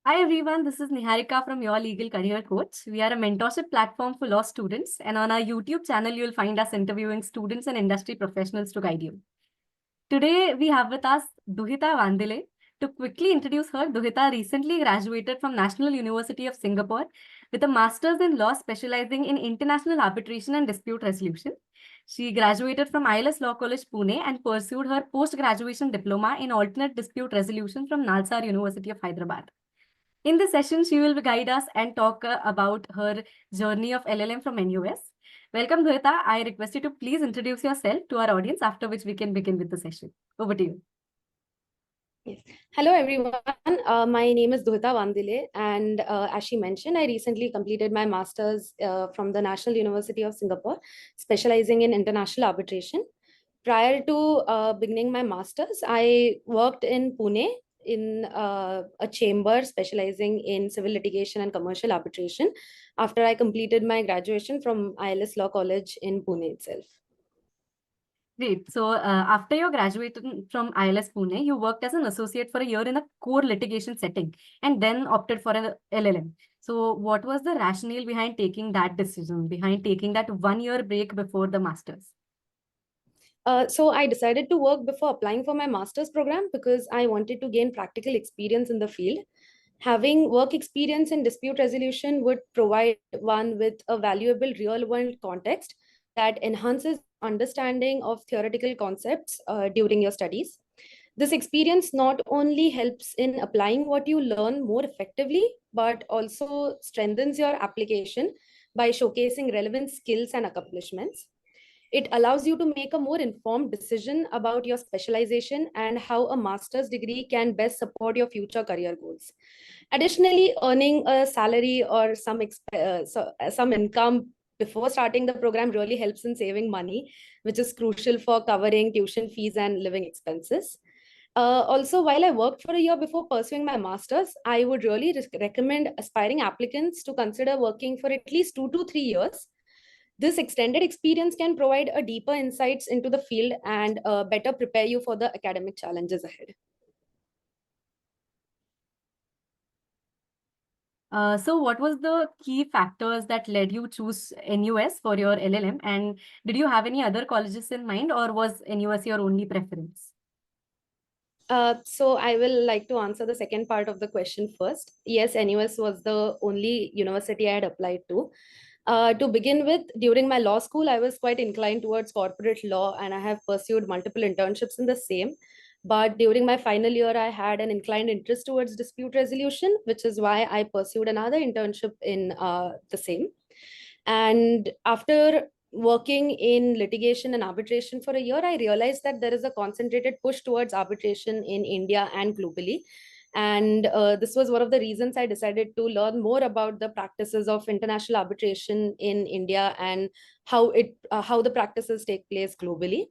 Hi everyone, this is Niharika from Your Legal Career Coach. We are a mentorship platform for law students, and on our YouTube channel, you'll find us interviewing students and industry professionals to guide you. Today, we have with us Duhita Wandile. To quickly introduce her, Duhita recently graduated from National University of Singapore with a master's in law specializing in international arbitration and dispute resolution. She graduated from ILS Law College, Pune, and pursued her post-graduation diploma in alternate dispute resolution from NALSAR University of Hyderabad. In this session, she will guide us and talk about her journey of LLM from NUS. Welcome, Duhita. I request you to please introduce yourself to our audience, after which we can begin with the session. Over to you. Yes. Hello, everyone. My name is Duhita Wandile, and as she mentioned, I recently completed my master's from the National University of Singapore, specializing in international arbitration. Prior to beginning my master's, I worked in Pune in a chamber specializing in civil litigation and commercial arbitration after I completed my graduation from ILS Law College in Pune itself. Great. So after your graduation from ILS Pune, you worked as an associate for a year in a core litigation setting and then opted for an LLM. So what was the rationale behind taking that decision, behind taking that 1 year break before the master's? So I decided to work before applying for my master's program because I wanted to gain practical experience in the field. Having work experience in dispute resolution would provide one with a valuable real-world context that enhances understanding of theoretical concepts during your studies. This experience not only helps in applying what you learn more effectively, but also strengthens your application by showcasing relevant skills and accomplishments. It allows you to make a more informed decision about your specialization and how a master's degree can best support your future career goals. Additionally, earning a salary or some income before starting the program really helps in saving money, which is crucial for covering tuition fees and living expenses. Also, while I worked for a year before pursuing my master's, I would really recommend aspiring applicants to consider working for at least 2 to 3 years. This extended experience can provide a deeper insights into the field and better prepare you for the academic challenges ahead. So what was the key factors that led you choose NUS for your LLM? And did you have any other colleges in mind, or was NUS your only preference? So I will like to answer the second part of the question first. Yes, NUS was the only university I had applied to. To begin with, during my law school, I was quite inclined towards corporate law and I have pursued multiple internships in the same. But during my final year, I had an inclined interest towards dispute resolution, which is why I pursued another internship in the same. And after working in litigation and arbitration for a year, I realized that there is a concentrated push towards arbitration in India and globally. And this was one of the reasons I decided to learn more about the practices of international arbitration in India and how the practices take place globally.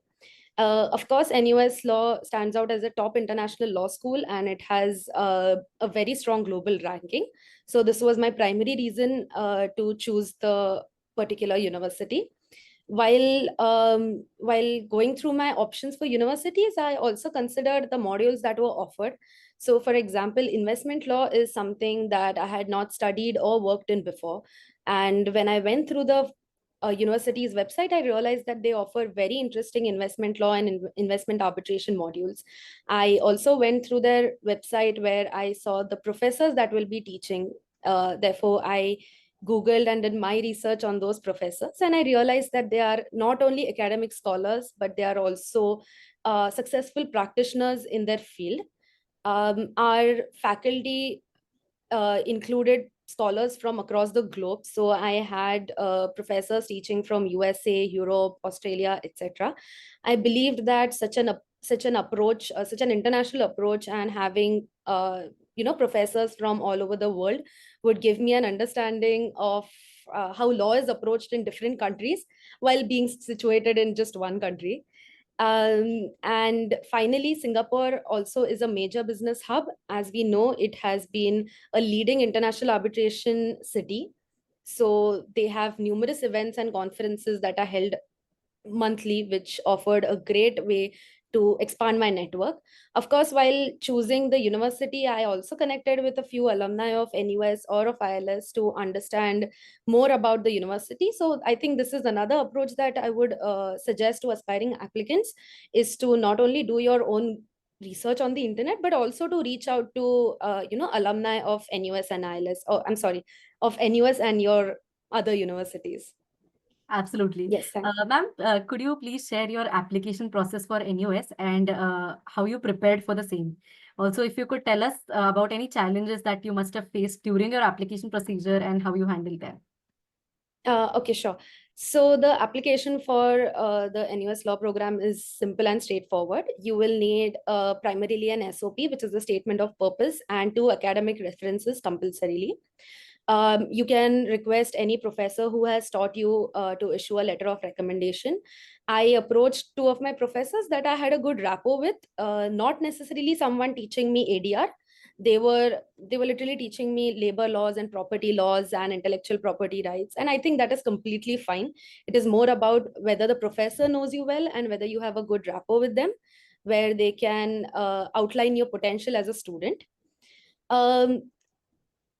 Of course, NUS Law stands out as a top international law school and it has a very strong global ranking. So this was my primary reason to choose the particular university. While going through my options for universities, I also considered the modules that were offered. So, for example, investment law is something that I had not studied or worked in before. And when I went through the university's website, I realized that they offer very interesting investment law and investment arbitration modules. I also went through their website where I saw the professors that will be teaching. Therefore, I Googled and did my research on those professors, and I realized that they are not only academic scholars, but they are also successful practitioners in their field. Our faculty included scholars from across the globe. So I had professors teaching from USA, Europe, Australia, etc. I believed that such an approach, such an international approach, and having professors from all over the world would give me an understanding of how law is approached in different countries while being situated in just one country. And finally, Singapore also is a major business hub. As we know, it has been a leading international arbitration city. So they have numerous events and conferences that are held monthly, which offered a great way to expand my network. Of course, while choosing the university, I also connected with a few alumni of NUS or of ILS to understand more about the university. So I think this is another approach that I would suggest to aspiring applicants, is to not only do your own research on the internet, but also to reach out to alumni of NUS and ILS, or I'm sorry, of NUS and your other universities. Absolutely. Yes, thank you. Ma'am, could you please share your application process for NUS and how you prepared for the same? Also, if you could tell us about any challenges that you must have faced during your application procedure and how you handled them. Okay, sure. So the application for the NUS law program is simple and straightforward. You will need primarily an SOP, which is a statement of purpose, and two academic references compulsorily. You can request any professor who has taught you to issue a letter of recommendation. I approached two of my professors that I had a good rapport with, not necessarily someone teaching me ADR. They were literally teaching me labor laws and property laws and intellectual property rights, and I think that is completely fine. It is more about whether the professor knows you well and whether you have a good rapport with them, where they can outline your potential as a student. um,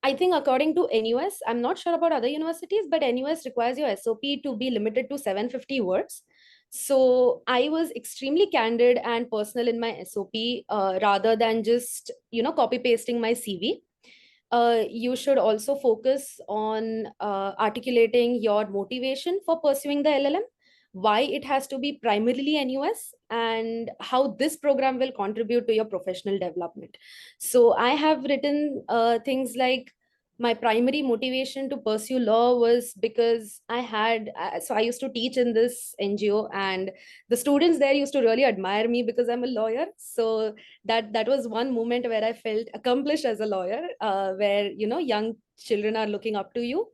I think according to NUS, I'm not sure about other universities, but NUS requires your SOP to be limited to 750 words. So I was extremely candid and personal in my SOP, rather than just copy pasting my CV. You should also focus on articulating your motivation for pursuing the LLM, why it has to be primarily NUS, and how this program will contribute to your professional development. So I have written things like, my primary motivation to pursue law was because I used to teach in this NGO, and the students there used to really admire me because I'm a lawyer. So that was one moment where I felt accomplished as a lawyer, where young children are looking up to you.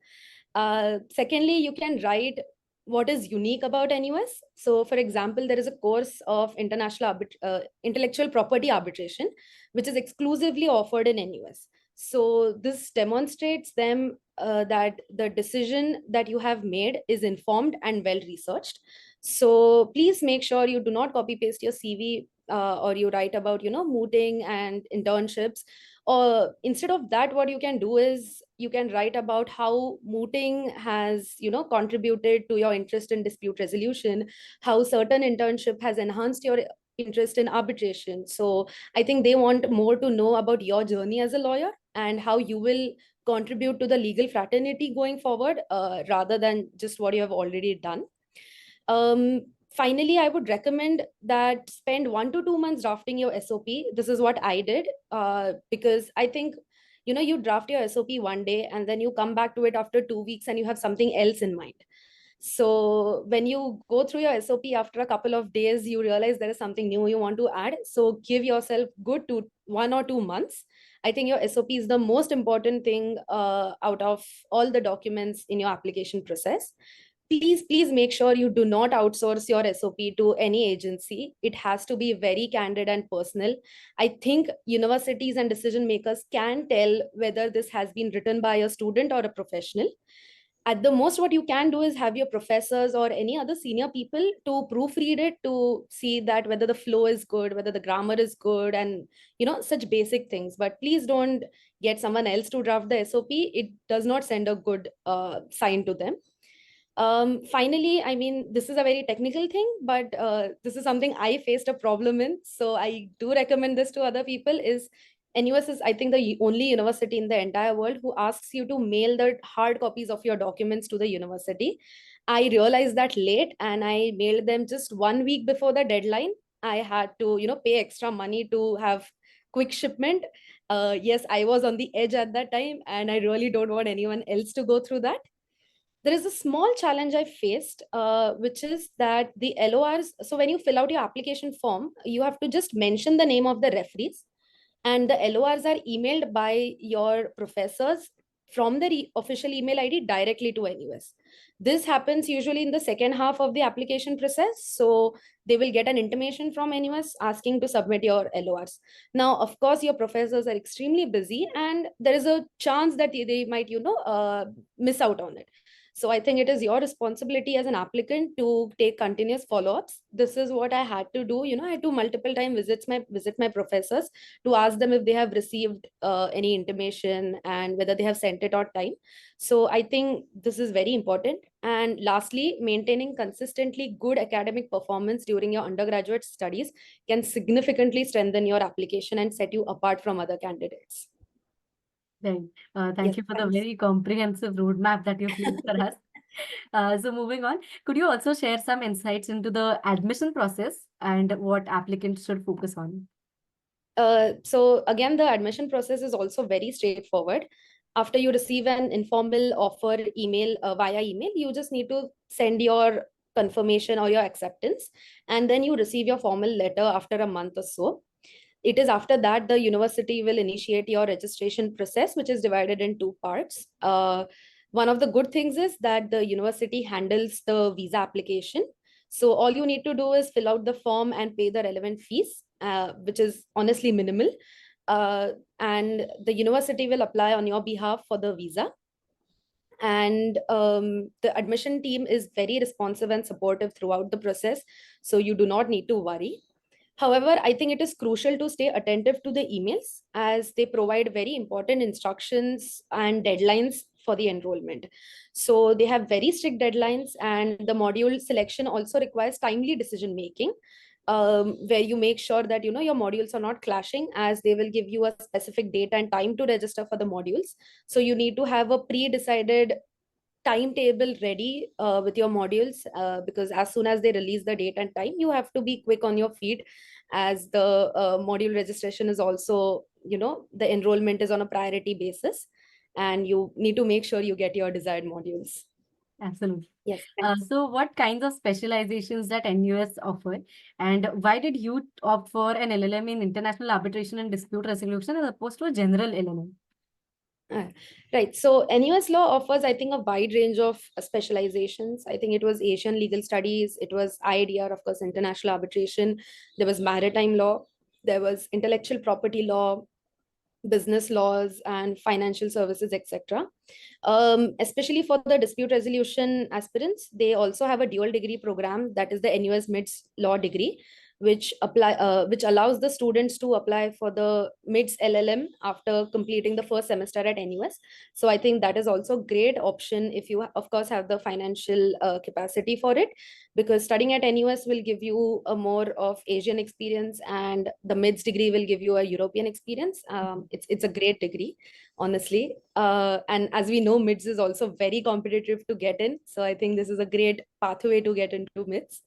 Secondly, you can write what is unique about NUS. So, for example, there is a course of intellectual property arbitration, which is exclusively offered in NUS. So, this demonstrates them that the decision that you have made is informed and well researched. So, please make sure you do not copy paste your CV, or you write about mooting and internships. Or instead of that, what you can do is you can write about how mooting has contributed to your interest in dispute resolution, how certain internship has enhanced your interest in arbitration. So I think they want more to know about your journey as a lawyer and how you will contribute to the legal fraternity going forward, rather than just what you have already done. Finally, I would recommend that spend 1 to 2 months drafting your SOP. This is what I did, because I think you draft your SOP one day and then you come back to it after 2 weeks and you have something else in mind. So when you go through your SOP after a couple of days, you realize there is something new you want to add. So give yourself good 1 or 2 months. I think your SOP is the most important thing out of all the documents in your application process. Please make sure you do not outsource your SOP to any agency. It has to be very candid and personal. I think universities and decision makers can tell whether this has been written by a student or a professional. At the most, what you can do is have your professors or any other senior people to proofread it, to see that whether the flow is good, whether the grammar is good, and such basic things. But please don't get someone else to draft the SOP. It does not send a good sign to them. Finally, I mean, this is a very technical thing, but this is something I faced a problem in. So I do recommend this to other people. Is NUS is, I think, the only university in the entire world who asks you to mail the hard copies of your documents to the university. I realized that late, and I mailed them just 1 week before the deadline. I had to, pay extra money to have quick shipment. Yes, I was on the edge at that time, and I really don't want anyone else to go through that. There is a small challenge I faced, which is that the LORs, so when you fill out your application form, you have to just mention the name of the referees, and the LORs are emailed by your professors from the official email ID directly to NUS. This happens usually in the second half of the application process. So they will get an intimation from NUS asking to submit your LORs. Now, of course, your professors are extremely busy, and there is a chance that they might, miss out on it. So I think it is your responsibility as an applicant to take continuous follow-ups. This is what I had to do. I had to multiple time visit my professors to ask them if they have received any intimation and whether they have sent it on time. So I think this is very important. And lastly, maintaining consistently good academic performance during your undergraduate studies can significantly strengthen your application and set you apart from other candidates. Right. Thank Yes, you for the thanks. very comprehensive roadmap that you've laid for us. So moving on, could you also share some insights into the admission process and what applicants should focus on? So again, the admission process is also very straightforward. After you receive an informal offer email via email, you just need to send your confirmation or your acceptance, and then you receive your formal letter after a month or so. It is after that the university will initiate your registration process, which is divided in two parts. One of the good things is that the university handles the visa application. So all you need to do is fill out the form and pay the relevant fees, which is honestly minimal. And the university will apply on your behalf for the visa. And the admission team is very responsive and supportive throughout the process. So you do not need to worry. However, I think it is crucial to stay attentive to the emails as they provide very important instructions and deadlines for the enrollment. So they have very strict deadlines, and the module selection also requires timely decision making, where you make sure that your modules are not clashing, as they will give you a specific date and time to register for the modules. So you need to have a pre-decided timetable ready with your modules, because as soon as they release the date and time, you have to be quick on your feet, as the module registration is also, the enrollment is on a priority basis, and you need to make sure you get your desired modules. Absolutely. Yes. So what kinds of specializations that NUS offer, and why did you opt for an LLM in international arbitration and dispute resolution as opposed to a general LLM? Right. So NUS law offers, I think, a wide range of specializations. I think it was Asian legal studies, it was IADR, of course, international arbitration, there was maritime law, there was intellectual property law, business laws, and financial services, etc. Especially for the dispute resolution aspirants, they also have a dual degree program, that is the NUS MIDS law degree, which allows the students to apply for the MIDS LLM after completing the first semester at NUS. So I think that is also a great option if you, of course, have the financial capacity for it, because studying at NUS will give you a more of Asian experience, and the MIDS degree will give you a European experience. It's a great degree, honestly. And as we know, MIDS is also very competitive to get in. So I think this is a great pathway to get into MIDS.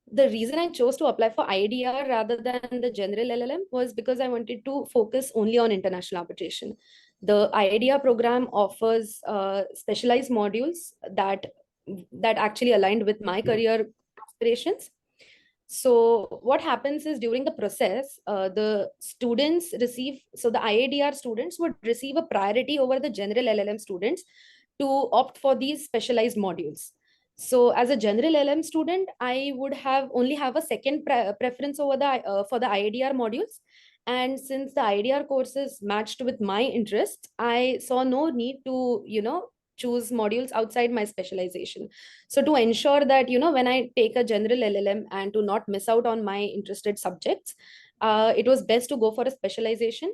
The reason I chose to apply for IDR rather than the general LLM was because I wanted to focus only on international arbitration. The IDR program offers specialized modules that actually aligned with my career aspirations. So what happens is, during the process, the students receive, so the IADR students would receive a priority over the general LLM students to opt for these specialized modules. So as a general LLM student, I would only have a second preference over the for the IADR modules. And since the IADR courses matched with my interests, I saw no need to, choose modules outside my specialization. So to ensure that, when I take a general LLM and to not miss out on my interested subjects, it was best to go for a specialization.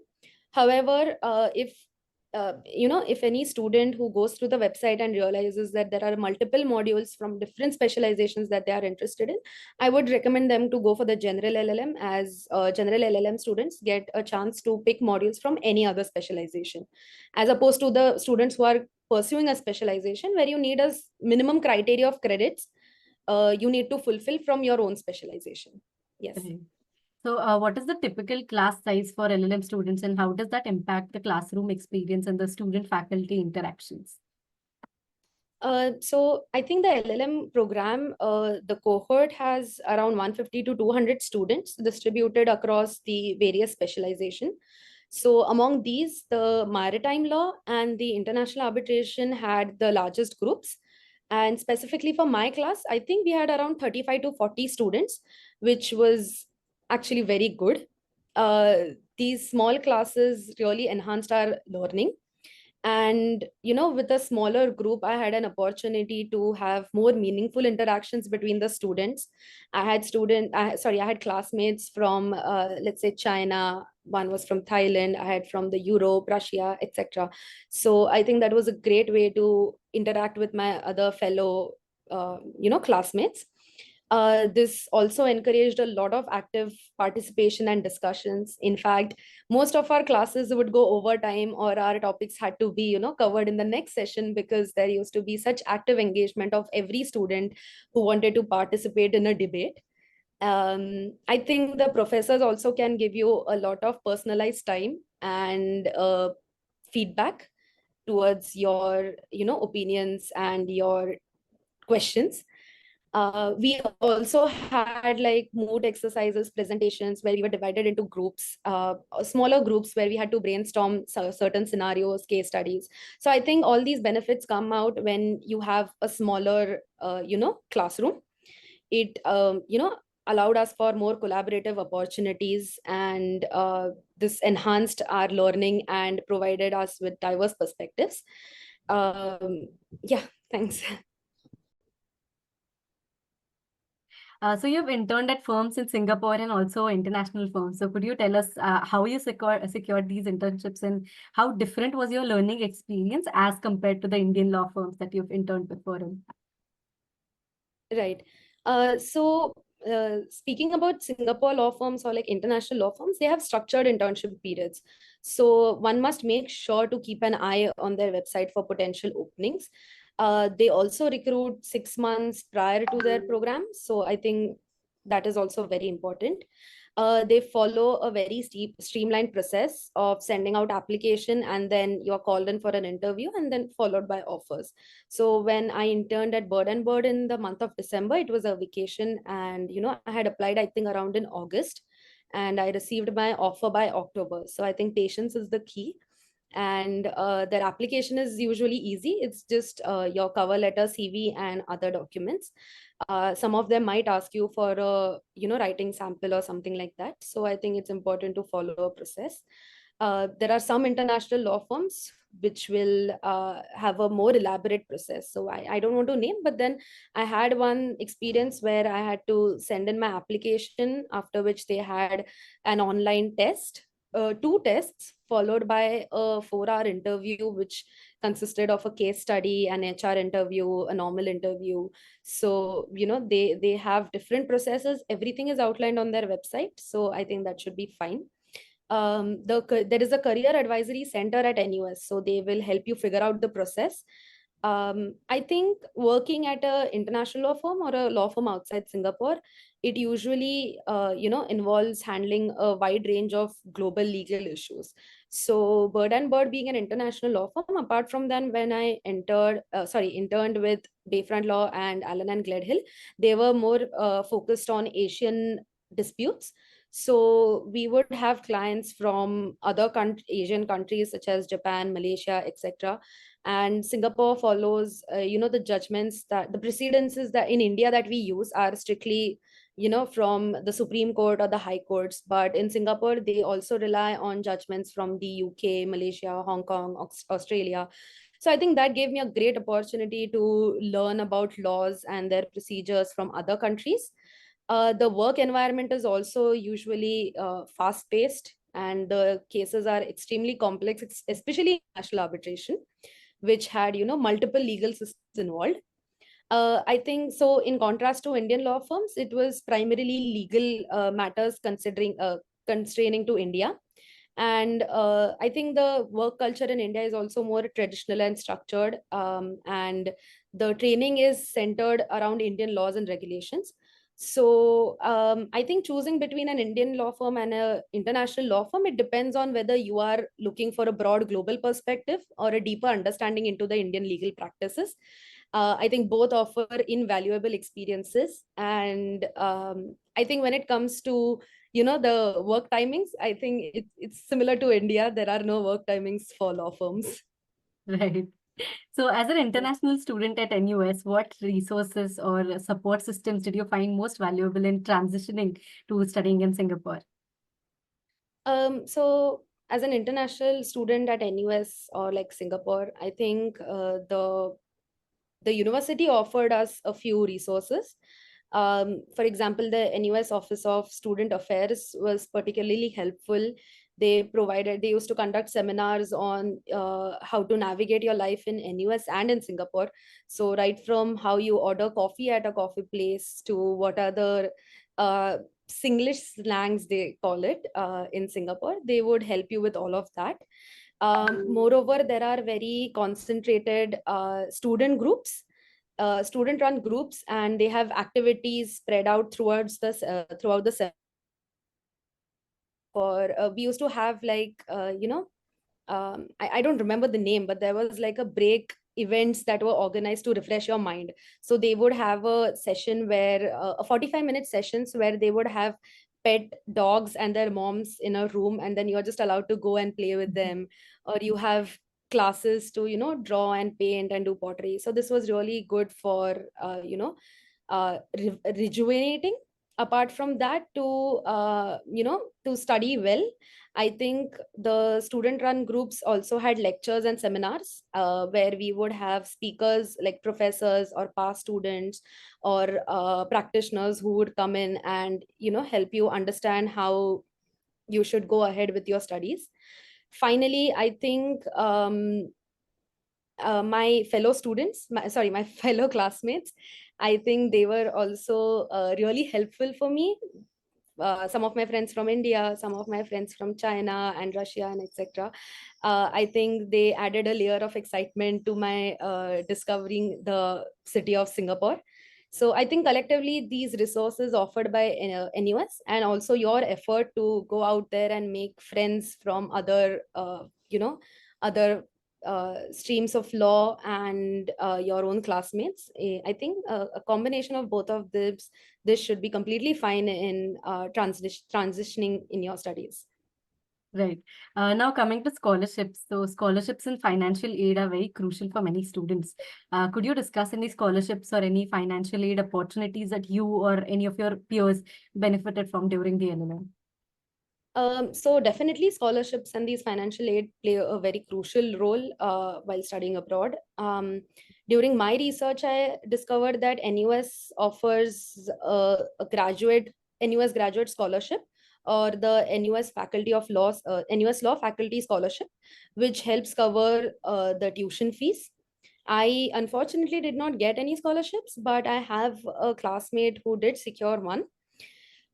However, if any student who goes through the website and realizes that there are multiple modules from different specializations that they are interested in, I would recommend them to go for the general LLM, as general LLM students get a chance to pick modules from any other specialization, as opposed to the students who are pursuing a specialization where you need a minimum criteria of credits you need to fulfill from your own specialization. Yes. Right. So what is the typical class size for LLM students, and how does that impact the classroom experience and the student-faculty interactions? So I think the LLM program, the cohort has around 150 to 200 students distributed across the various specialization. So among these, the maritime law and the international arbitration had the largest groups. And specifically for my class, I think we had around 35 to 40 students, which was actually very good. These small classes really enhanced our learning. And with a smaller group, I had an opportunity to have more meaningful interactions between the students. I had classmates from, let's say, China. One was from Thailand. I had from the Europe, Russia, etc. So I think that was a great way to interact with my other fellow classmates. This also encouraged a lot of active participation and discussions. In fact, most of our classes would go overtime, or our topics had to be covered in the next session, because there used to be such active engagement of every student who wanted to participate in a debate. I think the professors also can give you a lot of personalized time and feedback towards your opinions and your questions. We also had like mood exercises, presentations, where we were divided into groups, smaller groups, where we had to brainstorm certain scenarios, case studies. So I think all these benefits come out when you have a smaller classroom. It allowed us for more collaborative opportunities, and this enhanced our learning and provided us with diverse perspectives. Yeah, thanks. So you've interned at firms in Singapore and also international firms. So could you tell us how you secured these internships, and how different was your learning experience as compared to the Indian law firms that you've interned before in? Right. Speaking about Singapore law firms or like international law firms, they have structured internship periods. So one must make sure to keep an eye on their website for potential openings. They also recruit 6 months prior to their program. So I think that is also very important. They follow a very streamlined process of sending out application, and then you're called in for an interview, and then followed by offers. So when I interned at Bird and Bird in the month of December, it was a vacation, and I had applied, I think, around in August, and I received my offer by October. So I think patience is the key. And their application is usually easy. It's just your cover letter, CV, and other documents. Some of them might ask you for a writing sample or something like that. So I think it's important to follow a process. There are some international law firms which will have a more elaborate process. So I don't want to name, but then I had one experience where I had to send in my application, after which they had an online test, two tests, followed by a 4-hour interview, which consisted of a case study, an HR interview, a normal interview. So they have different processes. Everything is outlined on their website, so I think that should be fine. There is a career advisory center at NUS, so they will help you figure out the process. I think working at a international law firm or a law firm outside Singapore, it usually involves handling a wide range of global legal issues. So Bird and Bird being an international law firm, apart from then, when I interned with Bayfront Law and Allen and Gledhill, they were more focused on Asian disputes. So we would have clients from other Asian countries such as Japan, Malaysia, etc. And Singapore follows, the judgments, that the precedences that in India that we use are strictly, from the Supreme Court or the High Courts. But in Singapore, they also rely on judgments from the UK, Malaysia, Hong Kong, Australia. So I think that gave me a great opportunity to learn about laws and their procedures from other countries. The work environment is also usually fast paced, and the cases are extremely complex, especially national arbitration, which had multiple legal systems involved. I think so. In contrast to Indian law firms, it was primarily legal matters constraining to India. And I think the work culture in India is also more traditional and structured, and the training is centered around Indian laws and regulations. So I think choosing between an Indian law firm and an international law firm, it depends on whether you are looking for a broad global perspective or a deeper understanding into the Indian legal practices. I think both offer invaluable experiences. And I think when it comes to the work timings, I think it's similar to India. There are no work timings for law firms. Right. So as an international student at NUS, what resources or support systems did you find most valuable in transitioning to studying in Singapore? So as an international student at NUS or like Singapore, I think the university offered us a few resources. For example, the NUS Office of Student Affairs was particularly helpful. They used to conduct seminars on how to navigate your life in NUS and in Singapore. So right from how you order coffee at a coffee place to what are the Singlish slangs they call it in Singapore, they would help you with all of that. Moreover, there are very concentrated student run groups, and they have activities spread out throughout the for we used to have like I don't remember the name, but there was like a break events that were organized to refresh your mind. So they would have a session where a 45-minute sessions where they would have pet dogs and their moms in a room, and then you're just allowed to go and play with them. Or you have classes to draw and paint and do pottery. So this was really good for rejuvenating. Apart from that, to study well, I think the student run groups also had lectures and seminars where we would have speakers like professors or past students or practitioners who would come in and help you understand how you should go ahead with your studies. Finally, I think my fellow students, my fellow classmates, I think they were also really helpful for me. Some of my friends from India, some of my friends from China and Russia, and etc. I think they added a layer of excitement to my discovering the city of Singapore. So I think collectively these resources offered by NUS, and also your effort to go out there and make friends from other streams of law and your own classmates. I think a combination of both of this should be completely fine in transitioning in your studies. Right. Now coming to scholarships. So scholarships and financial aid are very crucial for many students. Could you discuss any scholarships or any financial aid opportunities that you or any of your peers benefited from during the LLM? So definitely scholarships and these financial aid play a very crucial role while studying abroad. During my research, I discovered that NUS offers NUS graduate scholarship, or the NUS Faculty of Law, NUS Law Faculty Scholarship, which helps cover the tuition fees. I unfortunately did not get any scholarships, but I have a classmate who did secure one.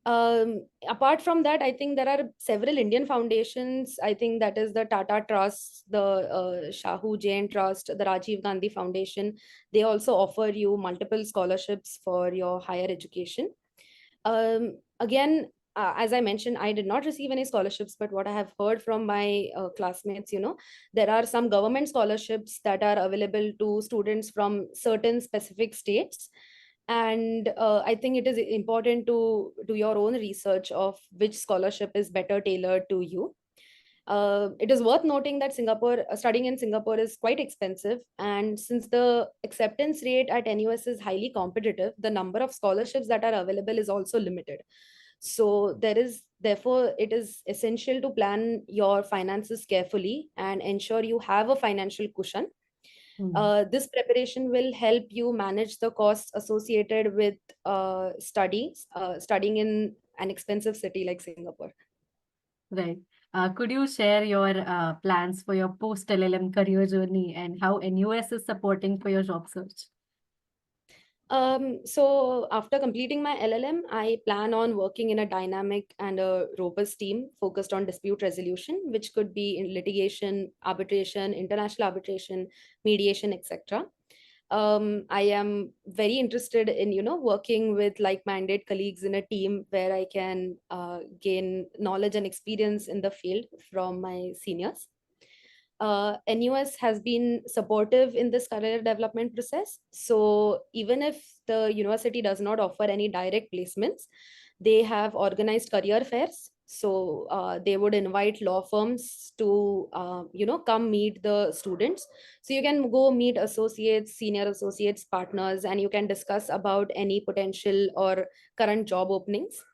Apart from that, I think there are several Indian foundations. I think that is the Tata Trust, the Shahu Jain Trust, the Rajiv Gandhi Foundation. They also offer you multiple scholarships for your higher education. Again, as I mentioned, I did not receive any scholarships, but what I have heard from my classmates, there are some government scholarships that are available to students from certain specific states. And I think it is important to do your own research of which scholarship is better tailored to you. It is worth noting that studying in Singapore is quite expensive, and since the acceptance rate at NUS is highly competitive, the number of scholarships that are available is also limited. So therefore it is essential to plan your finances carefully and ensure you have a financial cushion. This preparation will help you manage the costs associated with studying in an expensive city like Singapore. Right. Could you share your plans for your post-LLM career journey and how NUS is supporting for your job search? So after completing my LLM, I plan on working in a dynamic and a robust team focused on dispute resolution, which could be in litigation, arbitration, international arbitration, mediation, etc. I am very interested in working with like-minded colleagues in a team where I can gain knowledge and experience in the field from my seniors. NUS has been supportive in this career development process. So even if the university does not offer any direct placements, they have organized career fairs. So they would invite law firms to, come meet the students. So you can go meet associates, senior associates, partners, and you can discuss about any potential or current job openings.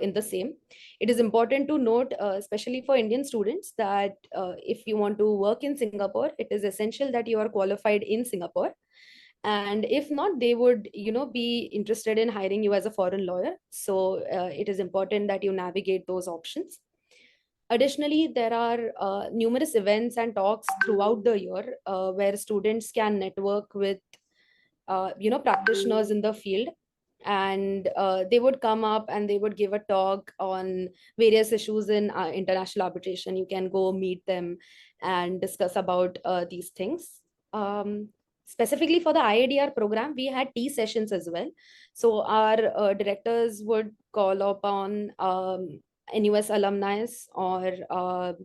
in the same. It is important to note, especially for Indian students, that if you want to work in Singapore, it is essential that you are qualified in Singapore. And if not, they would, be interested in hiring you as a foreign lawyer. So it is important that you navigate those options. Additionally, there are numerous events and talks throughout the year where students can network with practitioners in the field, and they would come up and they would give a talk on various issues in international arbitration. You can go meet them and discuss about these things. Specifically for the IADR program, we had tea sessions as well. So our directors would call upon NUS alumni or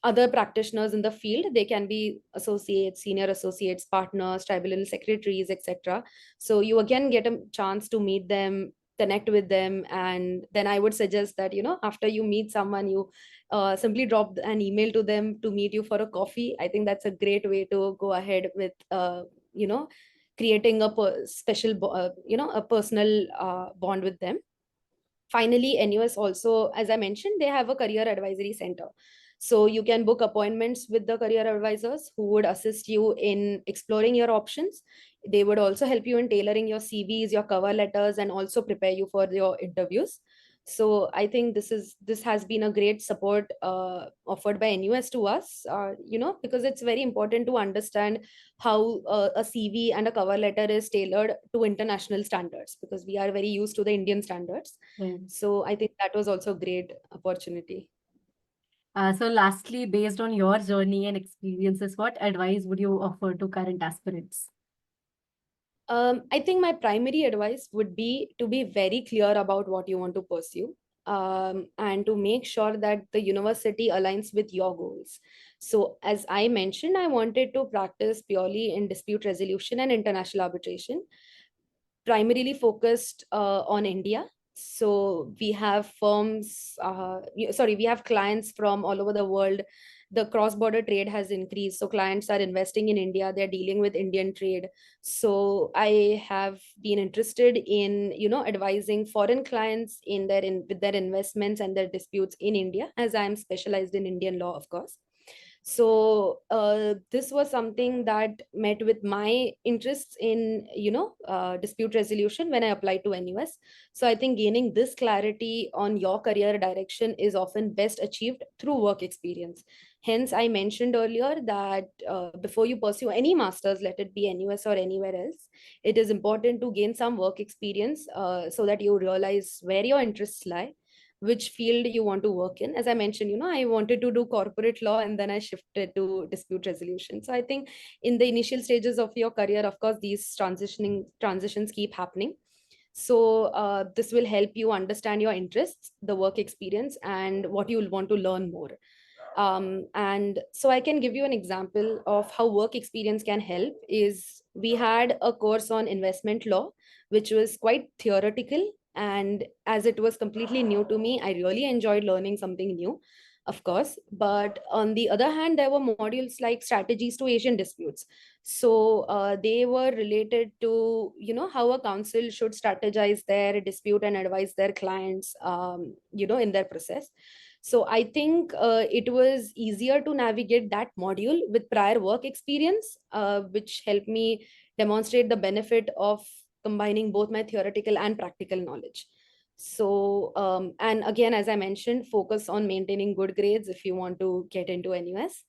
other practitioners in the field. They can be associates, senior associates, partners, tribunal secretaries, etc. So you again get a chance to meet them, connect with them, and then I would suggest that, after you meet someone, you simply drop an email to them to meet you for a coffee. I think that's a great way to go ahead with you know creating a special a personal bond with them. Finally, NUS also, as I mentioned, they have a career advisory center. So you can book appointments with the career advisors who would assist you in exploring your options. They would also help you in tailoring your CVs, your cover letters, and also prepare you for your interviews. So I think this has been a great support offered by NUS to us, because it's very important to understand how a CV and a cover letter is tailored to international standards, because we are very used to the Indian standards. Right. So I think that was also a great opportunity. So lastly, based on your journey and experiences, what advice would you offer to current aspirants? I think my primary advice would be to be very clear about what you want to pursue, and to make sure that the university aligns with your goals. So, as I mentioned, I wanted to practice purely in dispute resolution and international arbitration, primarily focused on India. So we have we have clients from all over the world. The cross-border trade has increased, so clients are investing in India. They're dealing with Indian trade. So I have been interested in, advising foreign clients with their investments and their disputes in India, as I am specialized in Indian law, of course. So this was something that met with my interests in, dispute resolution when I applied to NUS. So I think gaining this clarity on your career direction is often best achieved through work experience. Hence, I mentioned earlier that before you pursue any masters, let it be NUS or anywhere else, it is important to gain some work experience so that you realize where your interests lie, which field you want to work in. As I mentioned, I wanted to do corporate law, and then I shifted to dispute resolution. So I think in the initial stages of your career, of course, these transitions keep happening. So this will help you understand your interests, the work experience, and what you will want to learn more. And so I can give you an example of how work experience can help. Is we had a course on investment law, which was quite theoretical, and as it was completely new to me, I really enjoyed learning something new, of course. But on the other hand, there were modules like strategies to Asian disputes. So they were related to, how a counsel should strategize their dispute and advise their clients, in their process. So I think it was easier to navigate that module with prior work experience, which helped me demonstrate the benefit of combining both my theoretical and practical knowledge. So, and again, as I mentioned, focus on maintaining good grades if you want to get into NUS.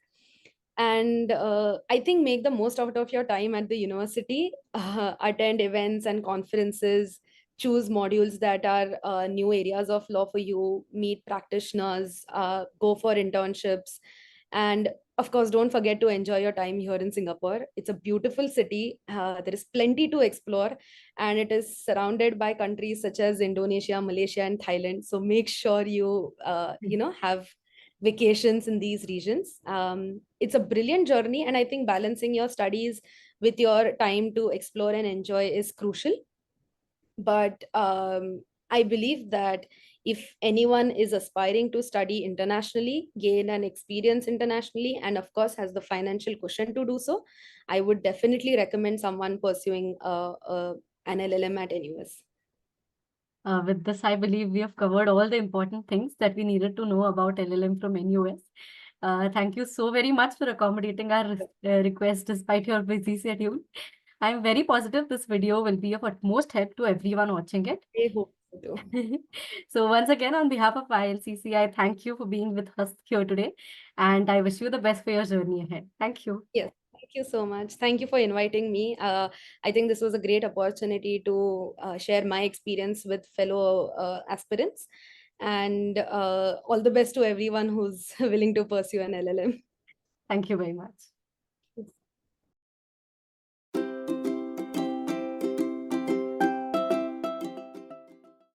And I think make the most out of your time at the university, attend events and conferences, choose modules that are new areas of law for you, meet practitioners, go for internships, and of course, don't forget to enjoy your time here in Singapore. It's a beautiful city. There is plenty to explore, and it is surrounded by countries such as Indonesia, Malaysia, and Thailand. So make sure you, have vacations in these regions. It's a brilliant journey, and I think balancing your studies with your time to explore and enjoy is crucial. But I believe that if anyone is aspiring to study internationally, gain an experience internationally, and of course has the financial cushion to do so, I would definitely recommend someone pursuing an LLM at NUS. With this, I believe we have covered all the important things that we needed to know about LLM from NUS. Thank you so very much for accommodating our request despite your busy schedule. I'm very positive this video will be of utmost help to everyone watching it. I hope so too. So once again, on behalf of ILCC, I thank you for being with us here today, and I wish you the best for your journey ahead. Thank you. Yes, thank you so much. Thank you for inviting me. I think this was a great opportunity to share my experience with fellow aspirants. And all the best to everyone who's willing to pursue an LLM. Thank you very much.